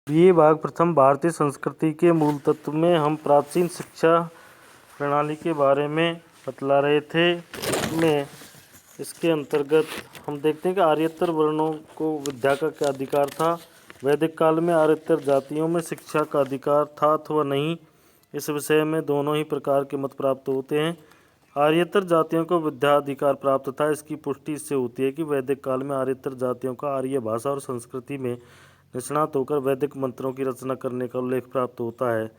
ये भाग प्रथम भारतीय संस्कृति के मूल तत्व में हम प्राचीन शिक्षा प्रणाली के बारे में बतला रहे थे। इसके अंतर्गत हम देखते हैं कि आर्यतर वर्णों को विद्या का क्या अधिकार था। वैदिक काल में आर्यतर जातियों में शिक्षा का अधिकार था अथवा नहीं, इस विषय में दोनों ही प्रकार के मत प्राप्त होते हैं। आर्यतर जातियों को विद्या अधिकार प्राप्त था। इसकी पुष्टि इससे होती है कि वैदिक काल में आर्यतर जातियों का आर्य भाषा और संस्कृति में निष्णात होकर वैदिक मंत्रों की रचना करने का उल्लेख प्राप्त होता है।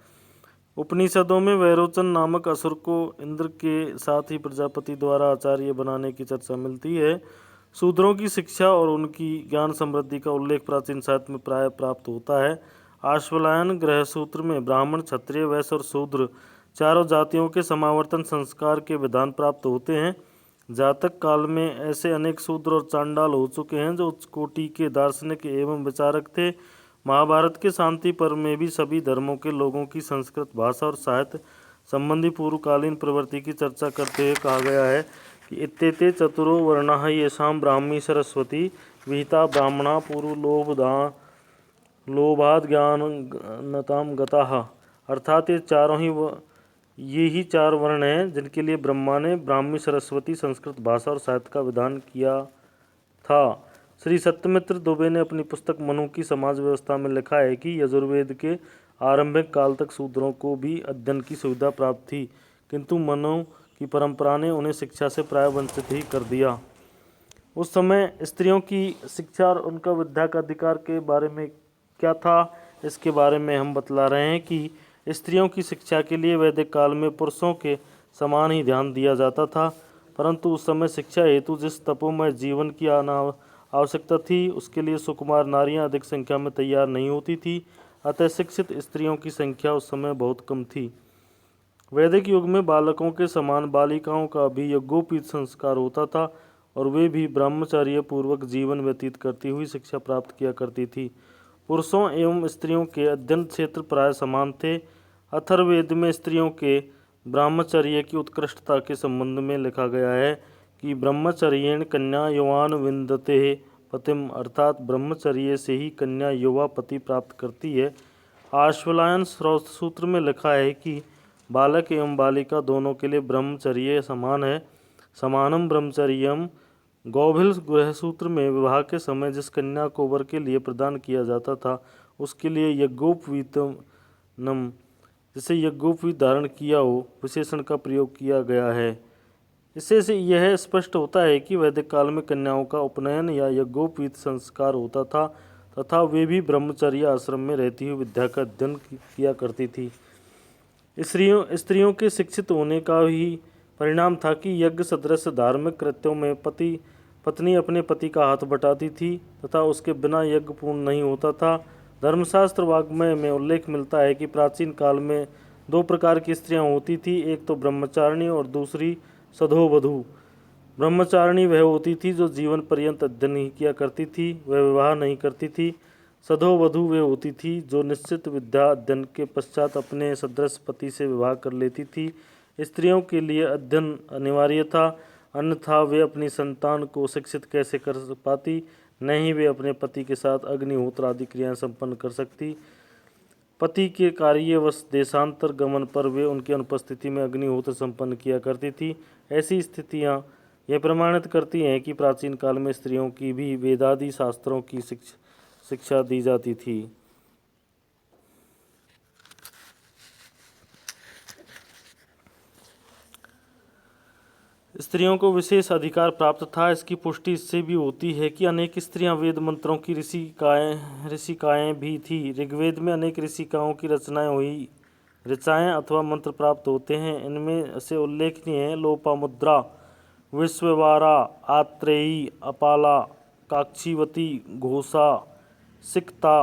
उपनिषदों में वैरोचन नामक असुर को इंद्र के साथ ही प्रजापति द्वारा आचार्य बनाने की चर्चा मिलती है। शूद्रों की शिक्षा और उनकी ज्ञान समृद्धि का उल्लेख प्राचीन साहित्य में प्राय प्राप्त होता है। आश्वलायन ग्रहसूत्र में ब्राह्मण, क्षत्रिय, वैश्य और शूद्र चारों जातियों के समावर्तन संस्कार के विधान प्राप्त होते हैं। जातक काल में ऐसे अनेक शूद्र और चांडाल हो चुके हैं जो उच्च कोटि के दार्शनिक एवं विचारक थे। महाभारत के शांति पर्व में भी सभी धर्मों के लोगों की संस्कृत भाषा और साहित्य संबंधी पूर्वकालीन प्रवृत्ति की चर्चा करते हुए कहा गया है कि इत्येते चतुरो वर्णाः येषां ब्राह्मी सरस्वती विहिता ब्राह्मणा पूर्व लोभाद् ज्ञानतां गताः। अर्थात ये ही चार वर्ण हैं जिनके लिए ब्रह्मा ने ब्राह्मी, सरस्वती, संस्कृत भाषा और साहित्य का विधान किया था। श्री सत्यमित्र दुबे ने अपनी पुस्तक मनु की समाज व्यवस्था में लिखा है कि यजुर्वेद के आरंभिक काल तक शूद्रों को भी अध्ययन की सुविधा प्राप्त थी, किंतु मनु की परंपरा ने उन्हें शिक्षा से प्राय वंचित ही कर दिया। उस समय स्त्रियों की शिक्षा और उनका विद्या का अधिकार के बारे में क्या था, इसके बारे में हम बतला रहे हैं कि स्त्रियों की शिक्षा के लिए वैदिक काल में पुरुषों के समान ही ध्यान दिया जाता था, परंतु उस समय शिक्षा हेतु जिस तपोमय जीवन की आवश्यकता थी उसके लिए सुकुमार नारियां अधिक संख्या में तैयार नहीं होती थी। अतः शिक्षित स्त्रियों की संख्या उस समय बहुत कम थी। वैदिक युग में बालकों के समान बालिकाओं का भी यज्ञोपवीत संस्कार होता था और वे भी ब्रह्मचर्य पूर्वक जीवन व्यतीत करती हुई शिक्षा प्राप्त किया करती थी। पुरुषों एवं स्त्रियों के अध्ययन क्षेत्र प्राय समान थे। अथर्ववेद में स्त्रियों के ब्रह्मचर्य की उत्कृष्टता के संबंध में लिखा गया है कि ब्रह्मचर्येण कन्या युवान विन्दते पतिम, अर्थात ब्रह्मचर्य से ही कन्या युवा पति प्राप्त करती है। आश्वलायन सूत्र में लिखा है कि बालक एवं बालिका दोनों के लिए ब्रह्मचर्य समान है। समानम ब्रह्मचर्यम। गौभिल गृहसूत्र में विवाह के समय जिस कन्या को वर के लिए प्रदान किया जाता था उसके लिए यज्ञोपवीतम, जिसे यज्ञोपवीत धारण किया हो, विशेषण का प्रयोग किया गया है। इससे से यह स्पष्ट होता है कि वैदिक काल में कन्याओं का उपनयन या यज्ञोपवीत संस्कार होता था तथा वे भी ब्रह्मचर्य आश्रम में रहती हुई विद्या का अध्ययन किया करती थी। स्त्रियों के शिक्षित होने का ही परिणाम था कि यज्ञ सदृश धार्मिक कृत्यों में पत्नी अपने पति का हाथ बटाती थी तथा उसके बिना यज्ञ पूर्ण नहीं होता था। धर्मशास्त्र वाग्मय में उल्लेख मिलता है कि प्राचीन काल में दो प्रकार की स्त्रियां होती थी, एक तो ब्रह्मचारिणी और दूसरी सधोवधू। ब्रह्मचारिणी वह होती थी जो जीवन पर्यंत अध्ययन नहीं किया करती थी, वह विवाह नहीं करती थी। सधोवधू वह होती थी जो निश्चित विद्या अध्ययन के पश्चात अपने सदृश पति से विवाह कर लेती थी। स्त्रियों के लिए अध्ययन अनिवार्य था, अन्यथा वे अपनी संतान को शिक्षित कैसे कर पाती, न ही वे अपने पति के साथ अग्निहोत्र आदि क्रियाएं संपन्न कर सकती। पति के कार्यवश देशांतर गमन पर वे उनकी अनुपस्थिति में अग्निहोत्र संपन्न किया करती थी। ऐसी स्थितियां यह प्रमाणित करती हैं कि प्राचीन काल में स्त्रियों की भी वेदादि शास्त्रों की शिक्षा दी जाती थी। स्त्रियों को विशेष अधिकार प्राप्त था। इसकी पुष्टि इससे भी होती है कि अनेक स्त्रियां वेद मंत्रों की ऋषिकाएं भी थी। ऋग्वेद में अनेक ऋषिकाओं की ऋचाएं अथवा मंत्र प्राप्त होते हैं। इनमें से उल्लेखनीय है लोपामुद्रा, विश्ववारा, आत्रेयी, अपाला, काक्षीवती, घोषा, सिक्ता,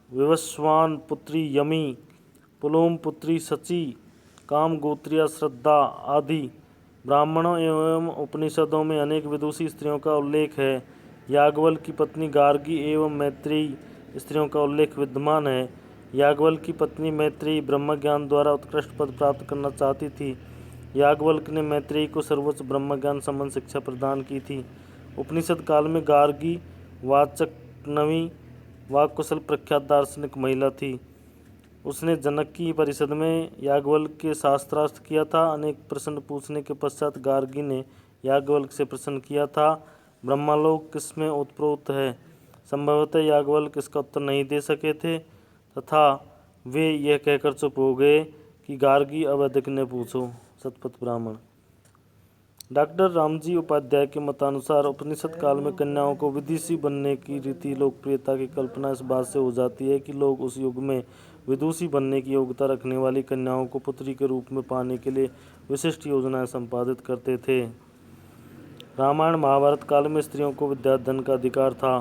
विवस्वान पुत्री यमी, पुलोम पुत्री शची, कामगोत्रिया श्रद्धा आदि। ब्राह्मणों एवं उपनिषदों में अनेक विदुषी स्त्रियों का उल्लेख है। याज्ञवल की पत्नी गार्गी एवं मैत्रेयी स्त्रियों का उल्लेख विद्यमान है। याज्ञवल की पत्नी मैत्रेयी ब्रह्मज्ञान द्वारा उत्कृष्ट पद प्राप्त करना चाहती थी। याज्ञवल्क्य ने मैत्रेयी को सर्वोच्च ब्रह्मज्ञान संबंध शिक्षा प्रदान की थी। उपनिषद काल में गार्गी, वाचक्नवी, वह कुशल प्रख्यात दार्शनिक महिला थी। उसने जनक की परिषद में याज्ञवल्क्य के शास्त्रार्थ किया था। अनेक प्रश्न पूछने के पश्चात गार्गी ने याज्ञवल्क्य से प्रश्न किया था, ब्रह्मलोक किसमें उत्प्रोत है? संभवतः याज्ञवल्क्य इसका उत्तर नहीं दे सके थे तथा वे यह कहकर चुप हो गए कि गार्गी अब अधिक न पूछो। शतपथ ब्राह्मण। डॉक्टर रामजी उपाध्याय के मतानुसार उपनिषद काल में कन्याओं को विदुषी बनने की रीति लोकप्रियता की कल्पना इस बात से हो जाती है कि लोग उस युग में विदुषी बनने की योग्यता रखने वाली कन्याओं को पुत्री के रूप में पाने के लिए विशिष्ट योजनाएं संपादित करते थे। रामायण महाभारत काल में स्त्रियों को विद्याधन का अधिकार था।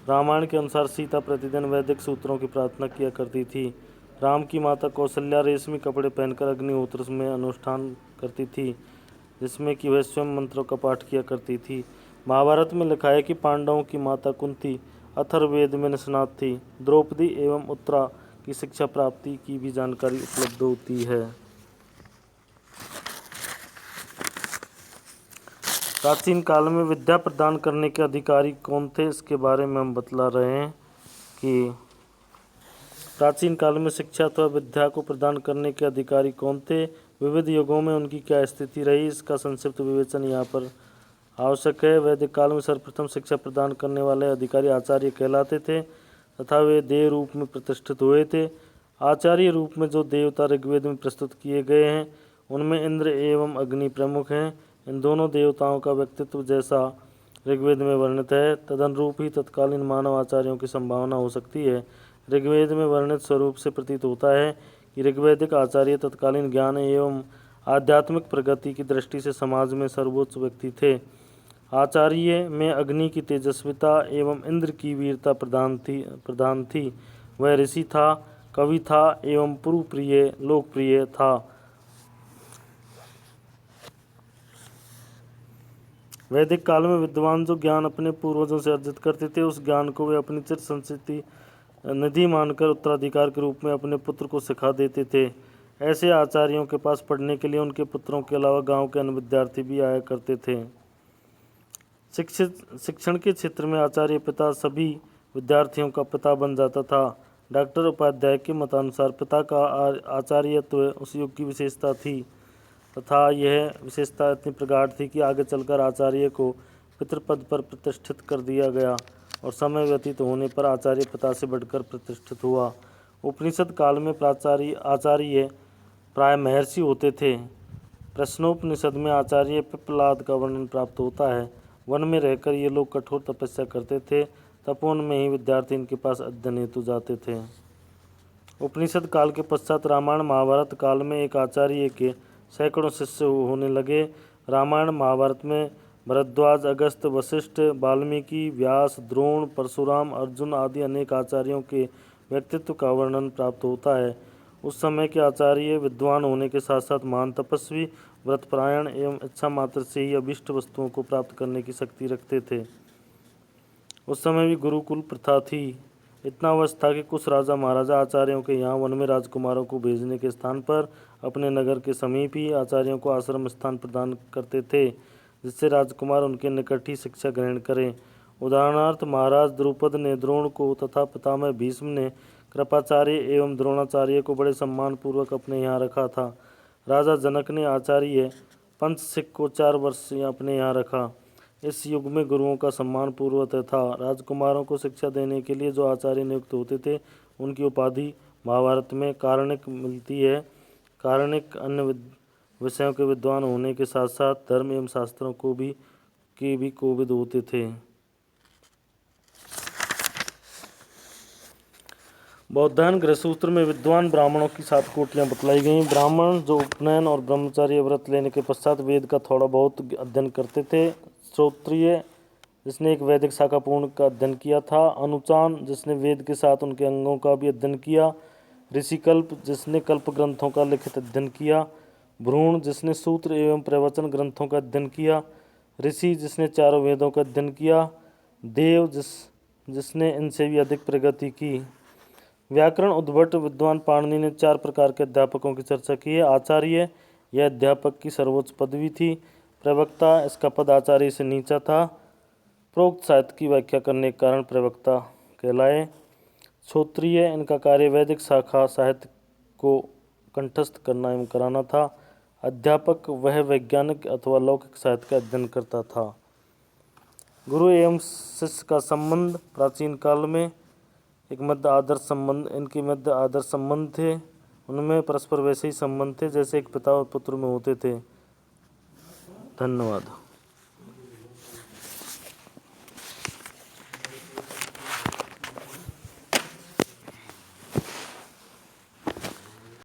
रामायण के अनुसार सीता प्रतिदिन वैदिक सूत्रों की प्रार्थना किया करती थी। राम की माता कौशल्या रेशमी कपड़े पहनकर अग्निहोत्र में अनुष्ठान करती थी, जिसमें कि वह स्वयं मंत्रों का पाठ किया करती थी। महाभारत में लिखा है कि पांडवों की माता कुंती अथर्ववेद में निष्णात थी। द्रौपदी एवं उत्तरा की शिक्षा प्राप्ति की भी जानकारी उपलब्ध होती है। प्राचीन काल में विद्या प्रदान करने के अधिकारी कौन थे, इसके बारे में हम बतला रहे हैं कि प्राचीन काल में शिक्षा अथवा विद्या को प्रदान करने के अधिकारी कौन थे, विविध युगों में उनकी क्या स्थिति रही, इसका संक्षिप्त विवेचन यहाँ पर आवश्यक है। वैदिक काल में सर्वप्रथम शिक्षा प्रदान करने वाले अधिकारी आचार्य कहलाते थे तथा वे देव रूप में प्रतिष्ठित हुए थे। आचार्य रूप में जो देवता ऋग्वेद में प्रस्तुत किए गए हैं उनमें इंद्र एवं अग्नि प्रमुख हैं। इन दोनों देवताओं का व्यक्तित्व जैसा ऋग्वेद में वर्णित है तदनुरूप ही तत्कालीन मानव आचार्यों की संभावना हो सकती है। ऋग्वेद में वर्णित स्वरूप से प्रतीत होता है कि ऋग्वैदिक आचार्य तत्कालीन ज्ञान एवं आध्यात्मिक प्रगति की दृष्टि से समाज में सर्वोच्च व्यक्ति थे। आचार्य में अग्नि की तेजस्विता एवं इंद्र की वीरता प्रधान थी। वह ऋषि था, कवि था एवं पुरप्रिय लोकप्रिय था। वैदिक काल में विद्वान जो ज्ञान अपने पूर्वजों से अर्जित करते थे उस ज्ञान को वे अपनी चिर संचित निधि मानकर उत्तराधिकार के रूप में अपने पुत्र को सिखा देते थे। ऐसे आचार्यों के पास पढ़ने के लिए उनके पुत्रों के अलावा गांव के अन्य विद्यार्थी भी आया करते थे। शिक्षण के क्षेत्र में आचार्य पिता सभी विद्यार्थियों का पिता बन जाता था। डॉक्टर उपाध्याय के मतानुसार पिता का आचार्यत्व उस युग की विशेषता थी तथा यह विशेषता इतनी प्रगाढ़ थी कि आगे चलकर आचार्य को पितृपद पर प्रतिष्ठित कर दिया गया और समय व्यतीत होने पर आचार्य पिता से बढ़कर प्रतिष्ठित हुआ। उपनिषद काल में आचार्य प्राय महर्षि होते थे। प्रश्नोपनिषद में आचार्य पिप्पलाद का वर्णन प्राप्त होता है। वन में रहकर ये लोग कठोर तपस्या करते थे। तपोवन में ही विद्यार्थी इनके पास अध्ययन हेतु जाते थे। उपनिषद काल के पश्चात रामायण महाभारत काल में एक आचार्य के सैकड़ों शिष्य होने लगे। रामायण महाभारत में भरद्वाज, अगस्त्य, वशिष्ठ, वाल्मीकि, व्यास, द्रोण, परशुराम, अर्जुन आदि अनेक आचार्यों के व्यक्तित्व का वर्णन प्राप्त होता है। उस समय के आचार्य विद्वान होने के साथ साथ महान तपस्वी, व्रतपरायण एवं इच्छा मात्र से ही अभीष्ट वस्तुओं को प्राप्त करने की शक्ति रखते थे। उस समय भी गुरुकुल प्रथा थी। इतना अवश्य था कि कुछ राजा महाराजा आचार्यों के यहाँ वन में राजकुमारों को भेजने के स्थान पर अपने नगर के समीप ही आचार्यों को आश्रम स्थान प्रदान करते थे, जिससे राजकुमार उनके निकट ही शिक्षा ग्रहण करें। उदाहरणार्थ महाराज द्रुपद ने द्रोण को तथा पितामह भीष्म ने कृपाचार्य एवं द्रोणाचार्य को बड़े सम्मानपूर्वक अपने यहाँ रखा था। राजा जनक ने आचार्य पंचसिक को 4 वर्ष अपने यहाँ रखा। इस युग में गुरुओं का सम्मान पूर्वत था। राजकुमारों को शिक्षा देने के लिए जो आचार्य नियुक्त होते थे उनकी उपाधि महाभारत में कारणिक मिलती है। कारणिक अन्य विषयों के विद्वान होने के साथ साथ धर्म एवं शास्त्रों को भी कोविद होते थे। बौद्धायन गृहसूत्र में विद्वान ब्राह्मणों की 7 कोटियाँ बतलाई गई। ब्राह्मण जो उपनयन और ब्रह्मचर्य व्रत लेने के पश्चात वेद का थोड़ा बहुत अध्ययन करते थे। श्रोत्रिय जिसने एक वैदिक शाखा पूर्ण का अध्ययन किया था। अनुचान जिसने वेद के साथ उनके अंगों का भी अध्ययन किया। ऋषिकल्प जिसने कल्प ग्रंथों का लिखित अध्ययन किया। भ्रूण जिसने सूत्र एवं प्रवचन ग्रंथों का अध्ययन किया। ऋषि जिसने 4 वेदों का अध्ययन किया। देव जिसने इनसे भी अधिक प्रगति की। व्याकरण उद्भट विद्वान पाणिनि ने 4 प्रकार के अध्यापकों की चर्चा की है। आचार्य यह अध्यापक की सर्वोच्च पदवी थी। प्रवक्ता इसका पद आचार्य से नीचा था। प्रोक्त साहित्य की व्याख्या करने के कारण प्रवक्ता कहलाए। श्रोत्रिय, इनका कार्य वैदिक शाखा साहित्य को कंठस्थ करना एवं कराना था। अध्यापक, वह वैज्ञानिक अथवा लौकिक साहित्य का अध्ययन करता था। गुरु एवं शिष्य का संबंध प्राचीन काल में एक मध्य आदर्श संबंध, इनके मध्य आदर्श संबंध थे। उनमें परस्पर वैसे ही संबंध थे जैसे एक पिता और पुत्र में होते थे। धन्यवाद।